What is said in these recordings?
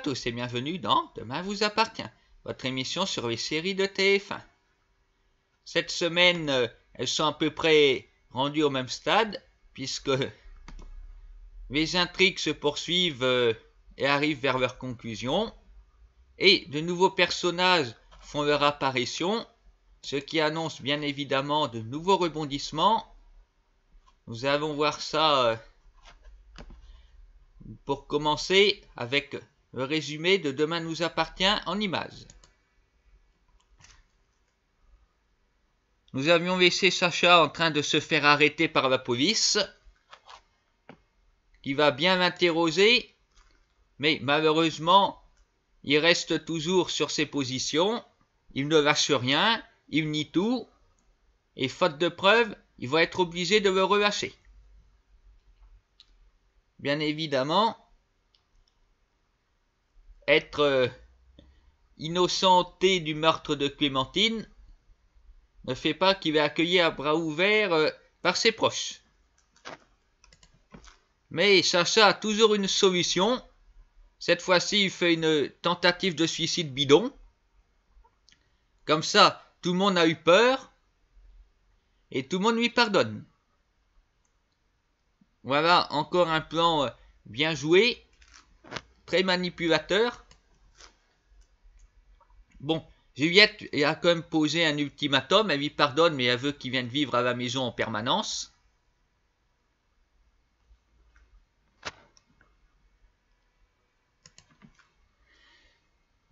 à tous et bienvenue dans Demain vous appartient, votre émission sur les séries de TF1. Cette semaine, elles sont à peu près rendues au même stade, puisque les intrigues se poursuivent et arrivent vers leur conclusion, et de nouveaux personnages font leur apparition, ce qui annonce bien évidemment de nouveaux rebondissements. Nous allons voir ça pour commencer avec le résumé de Demain nous appartient en images. Nous avions laissé Sacha en train de se faire arrêter par la police, qui va bien l'interroger, mais malheureusement, il reste toujours sur ses positions, il ne lâche rien, il nie tout, et faute de preuves, il va être obligé de le relâcher. Bien évidemment, être innocenté du meurtre de Clémentine ne fait pas qu'il est accueilli à bras ouverts par ses proches. Mais Sacha a toujours une solution. Cette fois-ci, il fait une tentative de suicide bidon. Comme ça, tout le monde a eu peur et tout le monde lui pardonne. Voilà encore un plan bien joué, très manipulateur. Bon, Juliette a quand même posé un ultimatum, elle lui pardonne, mais elle veut qu'il vienne vivre à la maison en permanence.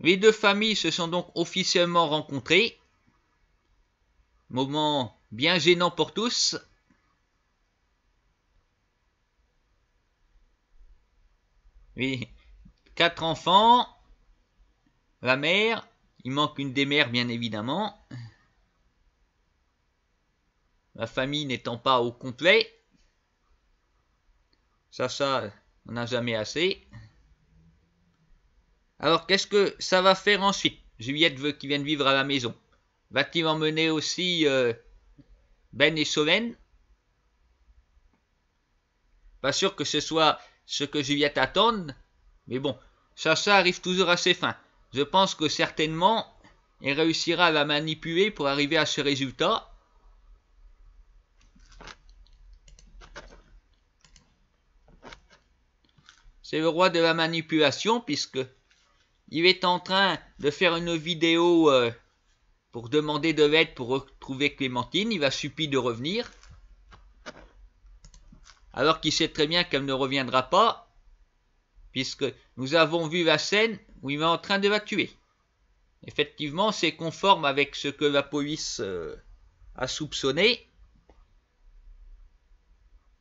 Les deux familles se sont donc officiellement rencontrées. Moment bien gênant pour tous. Oui, 4 enfants, la mère, il manque une des mères bien évidemment. La famille n'étant pas au complet. Ça, on n'a jamais assez. Alors, qu'est-ce que ça va faire ensuite? Juliette veut qu'il vienne vivre à la maison. Va-t-il emmener aussi Ben et Solène? Pas sûr que ce soit ce que Juliette attend, mais bon, Sacha arrive toujours à ses fins. Je pense que certainement, elle réussira à la manipuler pour arriver à ce résultat. C'est le roi de la manipulation, puisque il est en train de faire une vidéo pour demander de l'aide pour retrouver Clémentine. Il va supplier de revenir, alors qu'il sait très bien qu'elle ne reviendra pas, puisque nous avons vu la scène où il est en train de la tuer. Effectivement, c'est conforme avec ce que la police a soupçonné.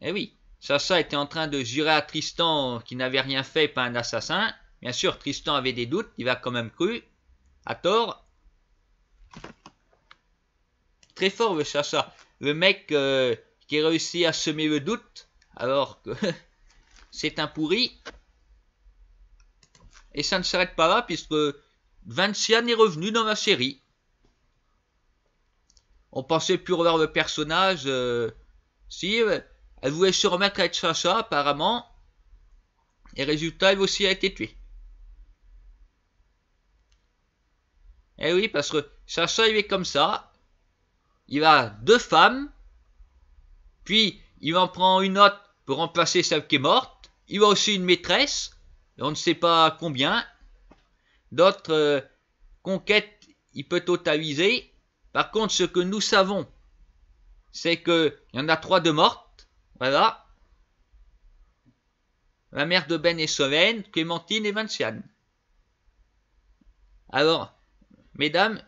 Eh oui, Sacha était en train de jurer à Tristan qu'il n'avait rien fait, pas un assassin. Bien sûr, Tristan avait des doutes, il a quand même cru, à tort. Très fort le Sacha, le mec qui réussit à semer le doute, alors que c'est un pourri. Et ça ne s'arrête pas là, puisque Vinciane est revenu dans la série. On pensait plus revoir le personnage. Si, elle voulait se remettre avec Sacha, apparemment. Et résultat, elle aussi a été tuée. Eh oui, parce que Sacha, il est comme ça. Il a 2 femmes. Puis, il en prend une autre pour remplacer celle qui est morte. Il a aussi une maîtresse. On ne sait pas combien. D'autres conquêtes, il peut totaliser. Par contre, ce que nous savons, c'est qu'il y en a 3 de mortes. Voilà. La mère de Ben et Solène, Clémentine et Vinciane. Alors, mesdames,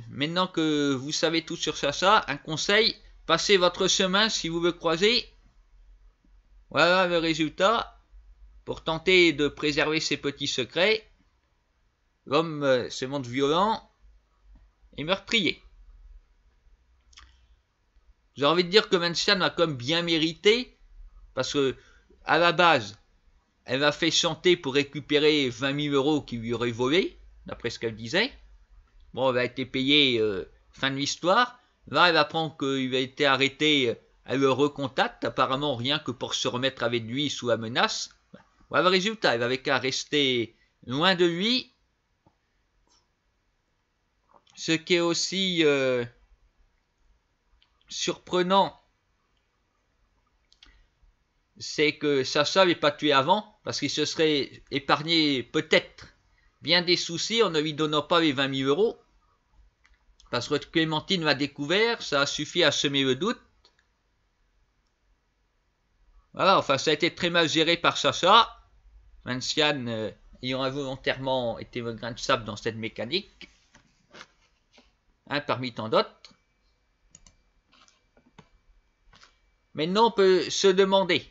maintenant que vous savez tout sur Sacha, un conseil, passez votre chemin si vous le croisez. Voilà le résultat. Pour tenter de préserver ses petits secrets, l'homme se montre violent et meurtrier. J'ai envie de dire que Vinciane a quand même bien mérité, parce que, à la base, elle a fait chanter pour récupérer 20 000 € qu'il lui aurait volé, d'après ce qu'elle disait. Bon, elle a été payée, fin de l'histoire. Là, elle apprend qu'il a été arrêté, elle le recontacte, apparemment rien que pour se remettre avec lui sous la menace. Voilà le résultat, elle avait qu'à rester loin de lui. Ce qui est aussi surprenant, c'est que Sacha n'avait pas tué avant, parce qu'il se serait épargné peut-être bien des soucis en ne lui donnant pas les 20 000 euros. Parce que Clémentine l'a découvert, ça a suffi à semer le doute. Voilà, enfin ça a été très mal géré par Sacha, Vinciane ayant involontairement été le grain de sable dans cette mécanique, parmi tant d'autres. Maintenant on peut se demander,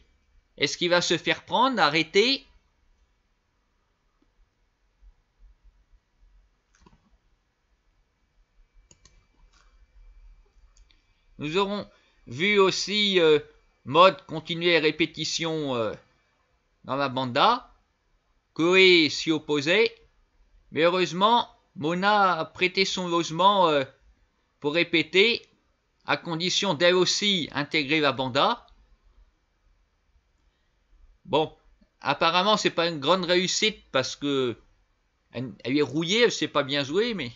est-ce qu'il va se faire prendre, arrêter? Nous aurons vu aussi mode continuer les répétitions dans la banda. Chloé s'y opposait, mais heureusement, Mona a prêté son logement pour répéter, à condition d'elle aussi intégrer la banda. Bon, apparemment c'est pas une grande réussite parce que elle est rouillée, elle sait pas bien jouer, mais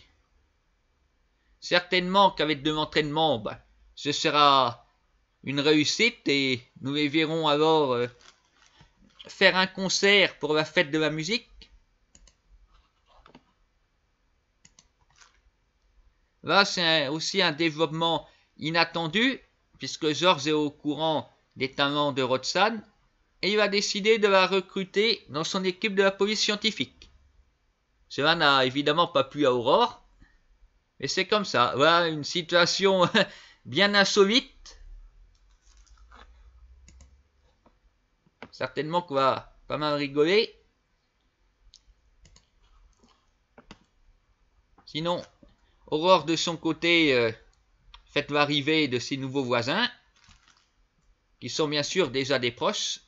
certainement qu'avec de l'entraînement, ce sera une réussite et nous les verrons alors faire un concert pour la fête de la musique. Là, c'est aussi un développement inattendu, puisque Georges est au courant des talents de Roxane, et il a décidé de la recruter dans son équipe de la police scientifique. Cela n'a évidemment pas plu à Aurore, mais c'est comme ça. Voilà une situation bien insolite. Certainement qu'on va pas mal rigoler. Sinon, Aurore de son côté fait l'arrivée de ses nouveaux voisins, qui sont bien sûr déjà des proches.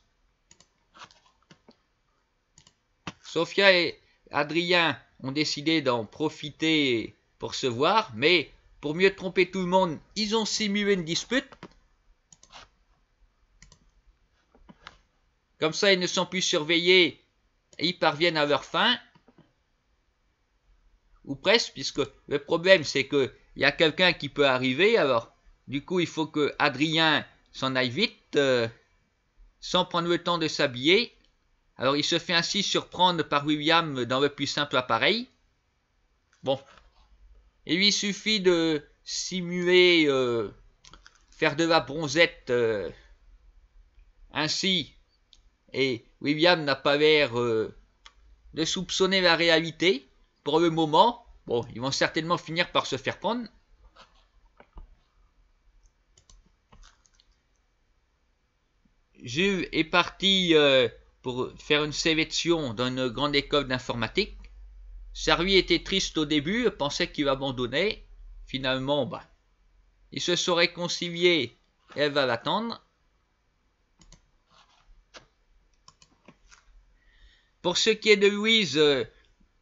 Sophia et Adrien ont décidé d'en profiter pour se voir, mais pour mieux tromper tout le monde, ils ont simulé une dispute. Comme ça, ils ne sont plus surveillés et ils parviennent à leur fin. Ou presque, puisque le problème, c'est qu'il y a quelqu'un qui peut arriver, alors du coup, il faut que Adrien s'en aille vite, sans prendre le temps de s'habiller. Alors, il se fait ainsi surprendre par William dans le plus simple appareil. Bon, il lui suffit de simuler, faire de la bronzette ainsi, et William n'a pas l'air de soupçonner la réalité. Pour le moment, bon, ils vont certainement finir par se faire prendre. Jules est parti pour faire une sélection dans une grande école d'informatique. Sarui était triste au début, pensait qu'il abandonnait. Finalement, ils se sont réconciliés et elle va l'attendre. Pour ce qui est de Louise,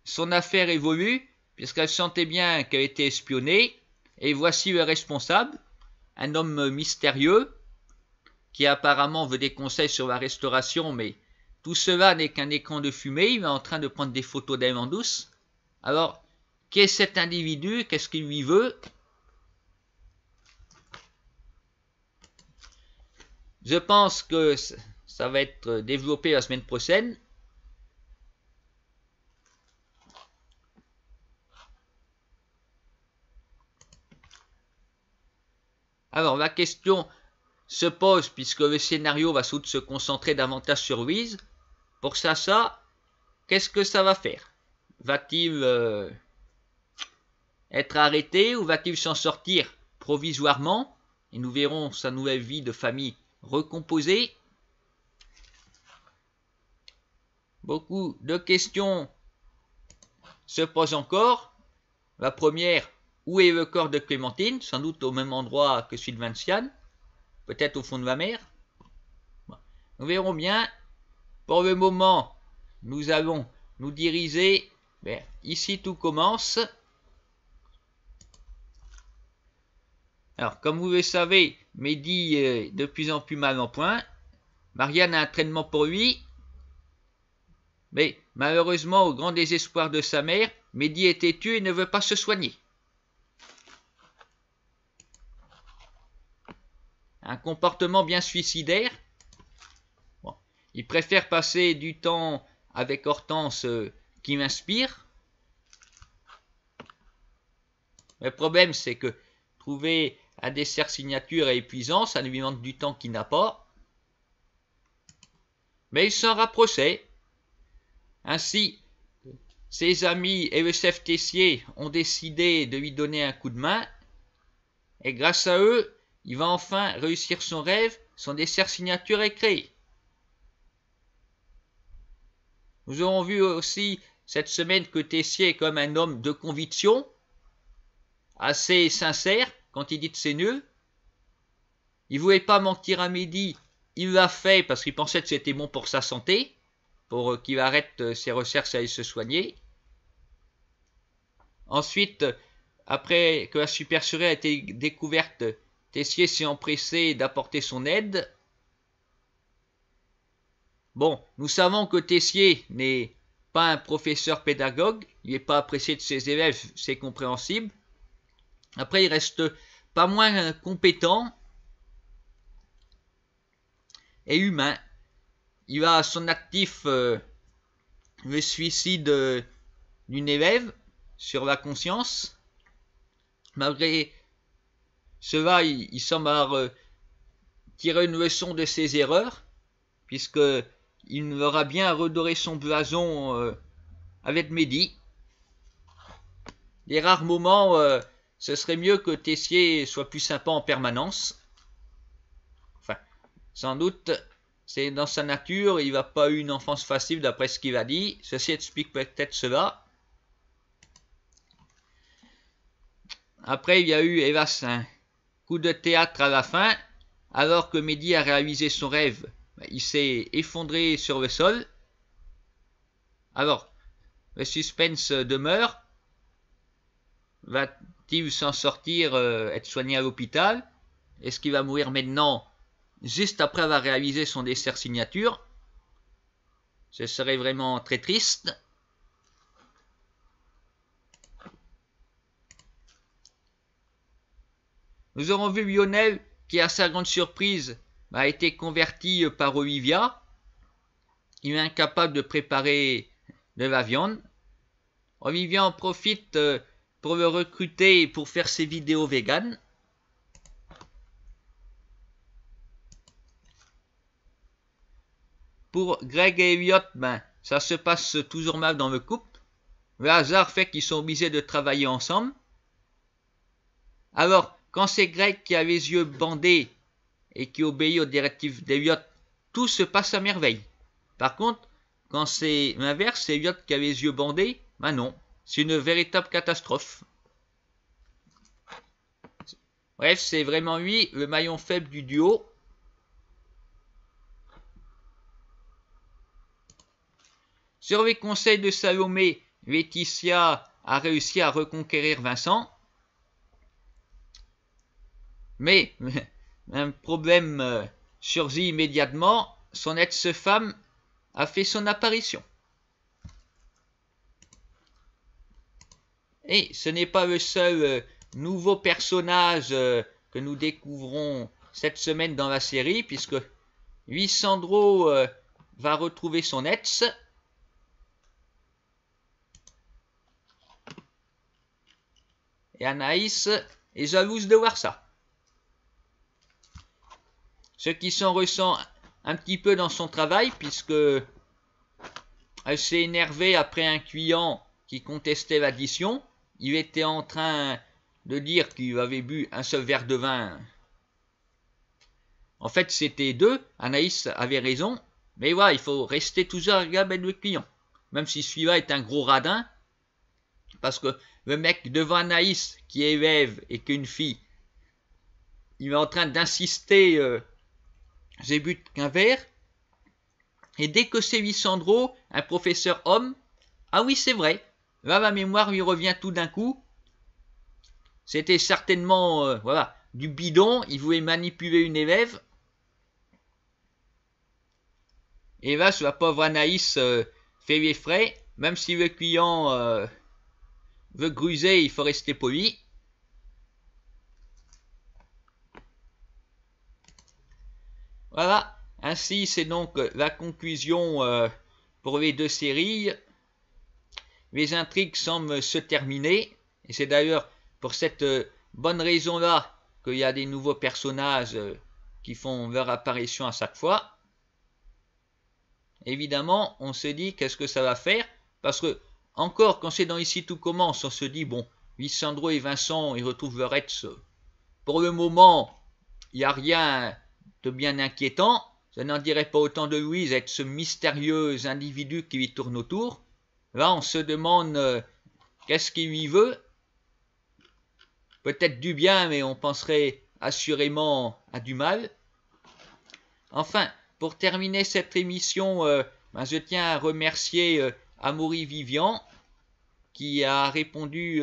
son affaire évolue, puisqu'elle sentait bien qu'elle était espionnée, et voici le responsable, un homme mystérieux, qui apparemment veut des conseils sur la restauration, mais tout cela n'est qu'un écran de fumée, il est en train de prendre des photos d'elle en douce. Alors, qui est cet individu? Qu'est-ce qu'il lui veut? Je pense que ça va être développé la semaine prochaine. Alors, la question se pose, puisque le scénario va se concentrer davantage sur Louise. Pour ça, qu'est-ce que ça va faire? Va-t-il être arrêté ou va-t-il s'en sortir provisoirement? Et nous verrons sa nouvelle vie de famille recomposée. Beaucoup de questions se posent encore. La première, où est le corps de Clémentine? Sans doute au même endroit que celui de Vinciane. Peut-être au fond de la mer. Nous verrons bien. Pour le moment, nous allons nous diriger vers ici tout commence. Alors, comme vous le savez, Mehdi est de plus en plus mal en point. Marianne a un traitement pour lui. Mais Malheureusement, au grand désespoir de sa mère, Mehdi est têtu et ne veut pas se soigner. Un comportement bien suicidaire. Bon. Il préfère passer du temps avec Hortense qui m'inspire. Le problème, c'est que trouver un dessert signature est épuisant, ça lui manque du temps qu'il n'a pas. Mais il s'en rapprochait. Ainsi, ses amis et le chef Tessier ont décidé de lui donner un coup de main. Et grâce à eux, il va enfin réussir son rêve, son dessert signature est créé. Nous aurons vu aussi cette semaine que Tessier est comme un homme de conviction, assez sincère quand il dit que c'est nul. Il ne voulait pas mentir à Mehdi, il l'a fait parce qu'il pensait que c'était bon pour sa santé, pour qu'il arrête ses recherches et aille se soigner. Ensuite, après que la supercherie a été découverte, Tessier s'est empressé d'apporter son aide. Bon, nous savons que Tessier n'est pas un professeur pédagogue, il n'est pas apprécié de ses élèves, c'est compréhensible. Après, il reste pas moins compétent et humain. Il a à son actif le suicide d'une élève sur la conscience. Malgré cela, il semble avoir tiré une leçon de ses erreurs, puisqu'il aura bien redoré son blason avec Mehdi. Les rares moments, ce serait mieux que Tessier soit plus sympa en permanence. Enfin, sans doute, c'est dans sa nature, il n'a pas eu une enfance facile d'après ce qu'il a dit. Ceci explique peut-être cela. Après, il y a eu, hélas, un coup de théâtre à la fin. Alors que Mehdi a réalisé son rêve, il s'est effondré sur le sol. Alors, le suspense demeure. Va-t-il s'en sortir, être soigné à l'hôpital? Est-ce qu'il va mourir maintenant, juste après avoir réalisé son dessert signature? Ce serait vraiment très triste. Nous aurons vu Lionel qui, à sa grande surprise, a été converti par Olivia. Il est incapable de préparer de la viande. Olivia en profite pour le recruter pour faire ses vidéos véganes. Pour Greg et Elliot, ça se passe toujours mal dans le couple. Le hasard fait qu'ils sont obligés de travailler ensemble. Alors, quand c'est Greg qui a les yeux bandés et qui obéit aux directives d'Elliot, tout se passe à merveille. Par contre, quand c'est l'inverse, c'est Elliot qui a les yeux bandés, non, c'est une véritable catastrophe. Bref, c'est vraiment lui le maillon faible du duo. Sur les conseils de Salomé, Laetitia a réussi à reconquérir Vincent. Mais un problème surgit immédiatement, son ex-femme a fait son apparition. Et ce n'est pas le seul nouveau personnage que nous découvrons cette semaine dans la série, puisque Lisandro va retrouver son ex. Et Anaïs est jalouse de voir ça. Ce qui s'en ressent un petit peu dans son travail, puisque elle s'est énervée après un client qui contestait l'addition. Il était en train de dire qu'il avait bu un seul verre de vin. En fait, c'était deux. Anaïs avait raison. Mais voilà, il faut rester toujours agréable avec le client. Même si celui-là est un gros radin. Parce que le mec devant Anaïs, qui est élève et qui est une fille, il est en train d'insister, j'ai bu qu'un verre. Et dès que c'est Lisandro, un professeur homme, ah oui, c'est vrai. Là, ma mémoire lui revient tout d'un coup. C'était certainement voilà, du bidon. Il voulait manipuler une élève. Et là, sur la pauvre Anaïs, fait les frais. Même si le client veut gruser, il faut rester poli. Voilà, ainsi c'est donc la conclusion pour les deux séries. Les intrigues semblent se terminer, et c'est d'ailleurs pour cette bonne raison-là qu'il y a des nouveaux personnages qui font leur apparition à chaque fois. Évidemment, on se dit qu'est-ce que ça va faire, parce que, encore, quand c'est dans Ici tout commence, on se dit, bon, Lissandro et Vincent, ils retrouvent leur ex. Pour le moment, il n'y a rien de bien inquiétant. Ça n'en dirait pas autant de Louise, être ce mystérieux individu qui lui tourne autour. Là, on se demande qu'est-ce qu'il lui veut. Peut-être du bien, mais on penserait assurément à du mal. Enfin, pour terminer cette émission, je tiens à remercier Amaury Vivian qui a répondu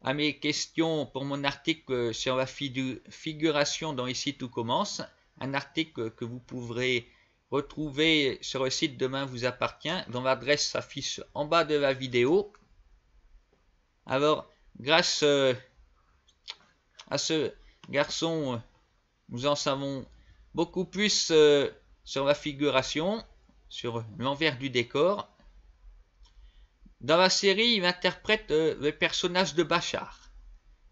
à mes questions pour mon article sur la figuration dans Ici tout commence, un article que vous pourrez retrouver sur le site Demain vous appartient, dont l'adresse s'affiche en bas de la vidéo. Alors, grâce à ce garçon, nous en savons beaucoup plus sur la figuration, sur l'envers du décor. Dans la série, il interprète le personnage de Bachar.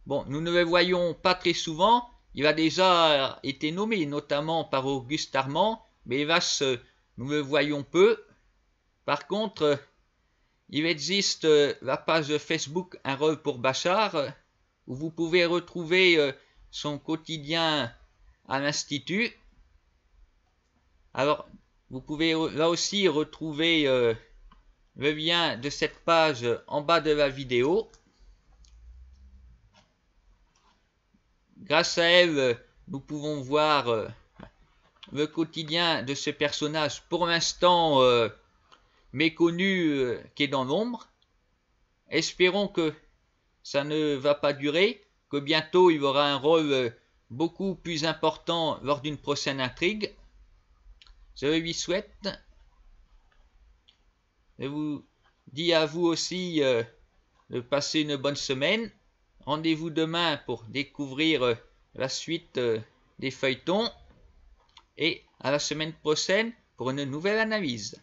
Bon, nous ne le voyons pas très souvent. Il a déjà été nommé, notamment par Auguste Armand, mais hélas, nous le voyons peu. Par contre, il existe la page Facebook Un rôle pour Bachar, où vous pouvez retrouver son quotidien à l'Institut. Alors, vous pouvez là aussi retrouver le lien de cette page en bas de la vidéo. Grâce à elle, nous pouvons voir le quotidien de ce personnage, pour l'instant méconnu, qui est dans l'ombre. Espérons que ça ne va pas durer, que bientôt il aura un rôle beaucoup plus important lors d'une prochaine intrigue. Je lui souhaite. Je vous dis à vous aussi de passer une bonne semaine. Rendez-vous demain pour découvrir la suite des feuilletons. Et à la semaine prochaine pour une nouvelle analyse.